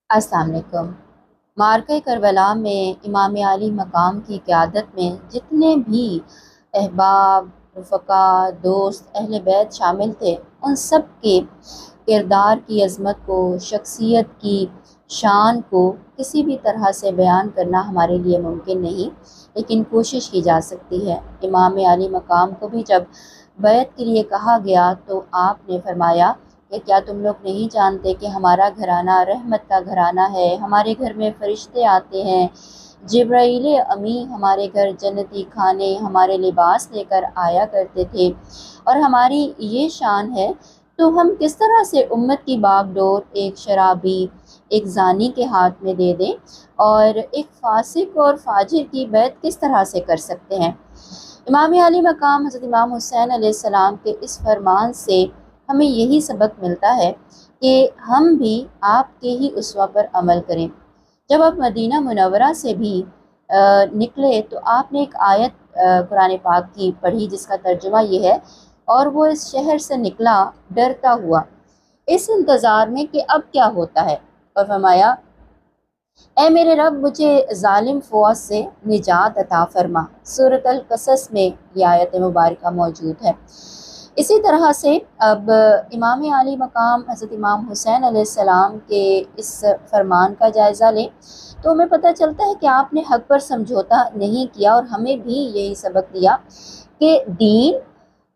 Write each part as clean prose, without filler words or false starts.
السلام علیکم۔ معرکہ کربلا میں امام علی مقام کی قیادت میں جتنے بھی احباب، رفقا، دوست، اہل بیت شامل تھے، ان سب کے کردار کی عظمت کو، شخصیت کی شان کو کسی بھی طرح سے بیان کرنا ہمارے لیے ممکن نہیں، لیکن کوشش کی جا سکتی ہے۔ امام علی مقام کو بھی جب بیعت کے لیے کہا گیا تو آپ نے فرمایا کہ کیا تم لوگ نہیں جانتے کہ ہمارا گھرانہ رحمت کا گھرانہ ہے، ہمارے گھر میں فرشتے آتے ہیں، جبرائیل امی ہمارے گھر جنتی کھانے، ہمارے لباس لے کر آیا کرتے تھے، اور ہماری یہ شان ہے، تو ہم کس طرح سے امت کی باغ ڈور ایک شرابی، ایک زانی کے ہاتھ میں دے دیں، اور ایک فاسق اور فاجر کی بیعت کس طرح سے کر سکتے ہیں۔ امام علی مقام حضرت امام حسین علیہ السلام کے اس فرمان سے ہمیں یہی سبق ملتا ہے کہ ہم بھی آپ کے ہی اسوہ پر عمل کریں۔ جب آپ مدینہ منورہ سے بھی نکلے تو آپ نے ایک آیت قرآن پاک کی پڑھی جس کا ترجمہ یہ ہے، اور وہ اس شہر سے نکلا ڈرتا ہوا، اس انتظار میں کہ اب کیا ہوتا ہے، اور فرمایا اے میرے رب مجھے ظالم فوج سے نجات عطا فرما۔ سورۃ القصص میں یہ آیت مبارکہ موجود ہے۔ اسی طرح سے اب امام علی مقام حضرت امام حسین علیہ السلام کے اس فرمان کا جائزہ لیں تو ہمیں پتہ چلتا ہے کہ آپ نے حق پر سمجھوتا نہیں کیا، اور ہمیں بھی یہی سبق دیا کہ دین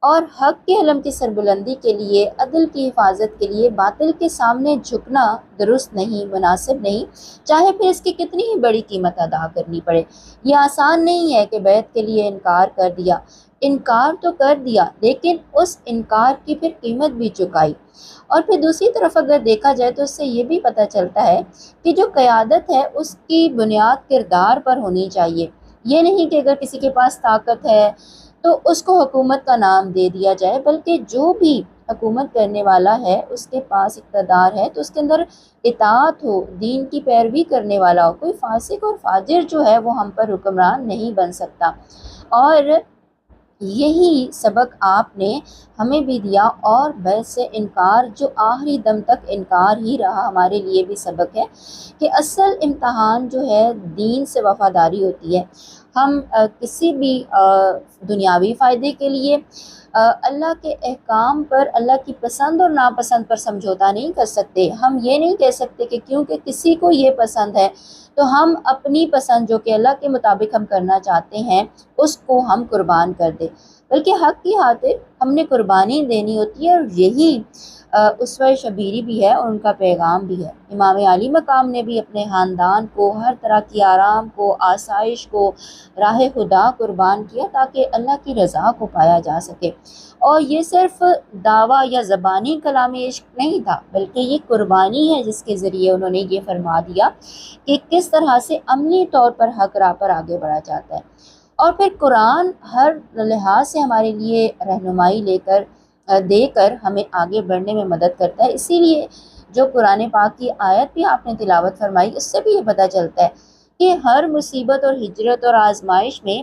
اور حق کے علم کی سربلندی کے لیے، عدل کی حفاظت کے لیے باطل کے سامنے جھکنا درست نہیں، مناسب نہیں، چاہے پھر اس کی کتنی ہی بڑی قیمت ادا کرنی پڑے۔ یہ آسان نہیں ہے کہ بیعت کے لیے انکار کر دیا، انکار تو کر دیا لیکن اس انکار کی پھر قیمت بھی چکائی۔ اور پھر دوسری طرف اگر دیکھا جائے تو اس سے یہ بھی پتہ چلتا ہے کہ جو قیادت ہے اس کی بنیاد کردار پر ہونی چاہیے۔ یہ نہیں کہ اگر کسی کے پاس طاقت ہے تو اس کو حکومت کا نام دے دیا جائے، بلکہ جو بھی حکومت کرنے والا ہے اس کے پاس اقتدار ہے تو اس کے اندر اطاعت ہو، دین کی پیروی کرنے والا ہو۔ کوئی فاسق اور فاجر جو ہے وہ ہم پر حکمران نہیں بن سکتا، اور یہی سبق آپ نے ہمیں بھی دیا، اور بیعت سے انکار جو آخری دم تک انکار ہی رہا، ہمارے لیے بھی سبق ہے کہ اصل امتحان جو ہے دین سے وفاداری ہوتی ہے۔ ہم کسی بھی دنیاوی فائدے کے لیے اللہ کے احکام پر، اللہ کی پسند اور ناپسند پر سمجھوتا نہیں کر سکتے۔ ہم یہ نہیں کہہ سکتے کہ کیونکہ کسی کو یہ پسند ہے تو ہم اپنی پسند جو کہ اللہ کے مطابق ہم کرنا چاہتے ہیں اس کو ہم قربان کر دیں، بلکہ حق کی خاطر ہم نے قربانی دینی ہوتی ہے، اور یہی اسوہ شبیری بھی ہے اور ان کا پیغام بھی ہے۔ امام علی مقام نے بھی اپنے خاندان کو، ہر طرح کی آرام کو، آسائش کو راہ خدا قربان کیا تاکہ اللہ کی رضا کو پایا جا سکے، اور یہ صرف دعویٰ یا زبانی کلام عشق نہیں تھا، بلکہ یہ قربانی ہے جس کے ذریعے انہوں نے یہ فرما دیا کہ کس طرح سے عملی طور پر حق راہ پر آگے بڑھا جاتا ہے۔ اور پھر قرآن ہر لحاظ سے ہمارے لیے رہنمائی دے کر ہمیں آگے بڑھنے میں مدد کرتا ہے۔ اسی لیے جو قرآن پاک کی آیت بھی آپ نے تلاوت فرمائی، اس سے بھی یہ پتہ چلتا ہے کہ ہر مصیبت اور ہجرت اور آزمائش میں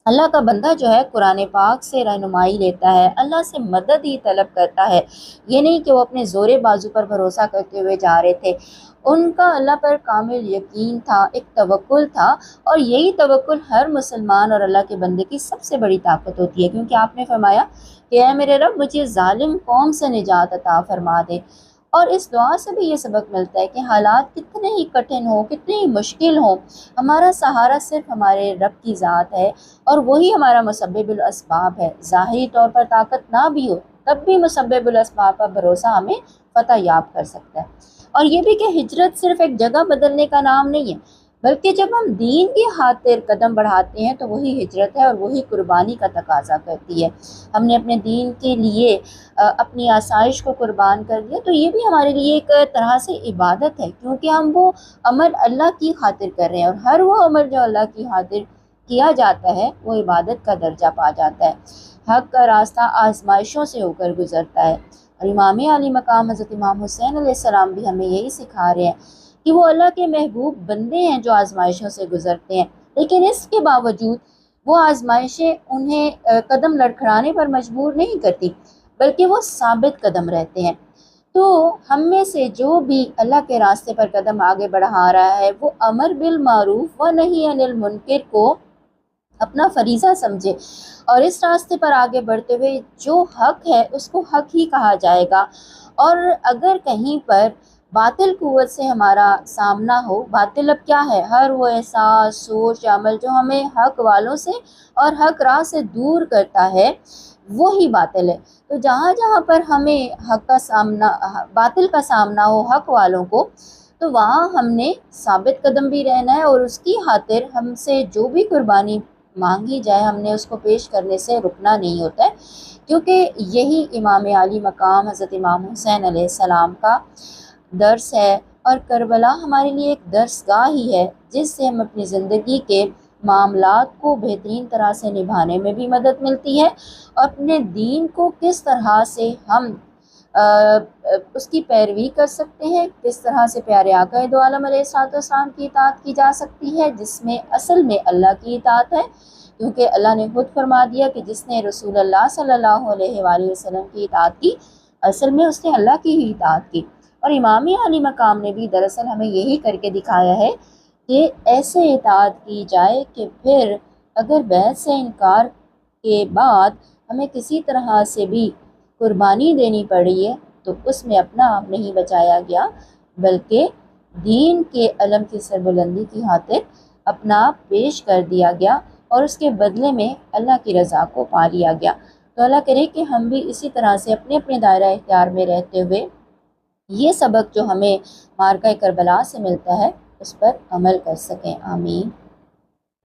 اللہ کا بندہ جو ہے قرآن پاک سے رہنمائی لیتا ہے، اللہ سے مدد ہی طلب کرتا ہے۔ یہ نہیں کہ وہ اپنے زور بازو پر بھروسہ کرتے ہوئے جا رہے تھے، ان کا اللہ پر کامل یقین تھا، ایک توکل تھا، اور یہی توکل ہر مسلمان اور اللہ کے بندے کی سب سے بڑی طاقت ہوتی ہے، کیونکہ آپ نے فرمایا کہ اے میرے رب مجھے ظالم قوم سے نجات عطا فرما دے۔ اور اس دعا سے بھی یہ سبق ملتا ہے کہ حالات کتنے ہی کٹھن ہوں، کتنے ہی مشکل ہوں، ہمارا سہارا صرف ہمارے رب کی ذات ہے، اور وہی ہمارا مسبب الاسباب ہے۔ ظاہری طور پر طاقت نہ بھی ہو تب بھی مسبب الاسباب کا بھروسہ ہمیں فتح یاب کر سکتا ہے۔ اور یہ بھی کہ ہجرت صرف ایک جگہ بدلنے کا نام نہیں ہے، بلکہ جب ہم دین کی خاطر قدم بڑھاتے ہیں تو وہی ہجرت ہے اور وہی قربانی کا تقاضا کرتی ہے۔ ہم نے اپنے دین کے لیے اپنی آسائش کو قربان کر دیا تو یہ بھی ہمارے لیے ایک طرح سے عبادت ہے، کیونکہ ہم وہ عمل اللہ کی خاطر کر رہے ہیں، اور ہر وہ عمل جو اللہ کی خاطر کیا جاتا ہے وہ عبادت کا درجہ پا جاتا ہے۔ حق کا راستہ آزمائشوں سے ہو کر گزرتا ہے، اور امام علی مقام حضرت امام حسین علیہ السلام بھی ہمیں یہی سکھا رہے ہیں کہ وہ اللہ کے محبوب بندے ہیں جو آزمائشوں سے گزرتے ہیں، لیکن اس کے باوجود وہ آزمائشیں انہیں قدم لڑکھڑانے پر مجبور نہیں کرتی، بلکہ وہ ثابت قدم رہتے ہیں۔ تو ہم میں سے جو بھی اللہ کے راستے پر قدم آگے بڑھا رہا ہے وہ امر بالمعروف و نہی عن المنکر کو اپنا فریضہ سمجھے، اور اس راستے پر آگے بڑھتے ہوئے جو حق ہے اس کو حق ہی کہا جائے گا۔ اور اگر کہیں پر باطل قوت سے ہمارا سامنا ہو، باطل اب کیا ہے؟ ہر وہ احساس، سوچ، عمل جو ہمیں حق والوں سے اور حق راہ سے دور کرتا ہے وہی باطل ہے۔ تو جہاں جہاں پر ہمیں حق کا سامنا، باطل کا سامنا ہو حق والوں کو، تو وہاں ہم نے ثابت قدم بھی رہنا ہے، اور اس کی خاطر ہم سے جو بھی قربانی مانگی جائے ہم نے اس کو پیش کرنے سے رکنا نہیں ہوتا ہے، کیونکہ یہی امام عالی مقام حضرت امام حسین علیہ السلام کا درس ہے، اور کربلا ہمارے لیے ایک درس گاہ ہی ہے جس سے ہم اپنی زندگی کے معاملات کو بہترین طرح سے نبھانے میں بھی مدد ملتی ہے، اور اپنے دین کو کس طرح سے ہم اس کی پیروی کر سکتے ہیں، کس طرح سے پیارے آقا دو عالم علیہ الصلوۃ والسلام کی اطاعت کی جا سکتی ہے، جس میں اصل میں اللہ کی اطاعت ہے، کیونکہ اللہ نے خود فرما دیا کہ جس نے رسول اللہ صلی اللہ علیہ وآلہ وسلم کی اطاعت کی اصل میں اس نے اللہ کی ہی اطاعت کی۔ اور امام عالی مقام نے بھی دراصل ہمیں یہی کر کے دکھایا ہے کہ ایسے اطاعت کی جائے کہ پھر اگر بیعت سے انکار کے بعد ہمیں کسی طرح سے بھی قربانی دینی پڑی ہے تو اس میں اپنا آپ نہیں بچایا گیا، بلکہ دین کے علم کی سربلندی کی خاطر اپنا آپ پیش کر دیا گیا، اور اس کے بدلے میں اللہ کی رضا کو پا لیا گیا۔ تو اللہ کرے کہ ہم بھی اسی طرح سے اپنے اپنے دائرہ اختیار میں رہتے ہوئے یہ سبق جو ہمیں معرکہ کربلا سے ملتا ہے اس پر عمل کر سکیں۔ آمین۔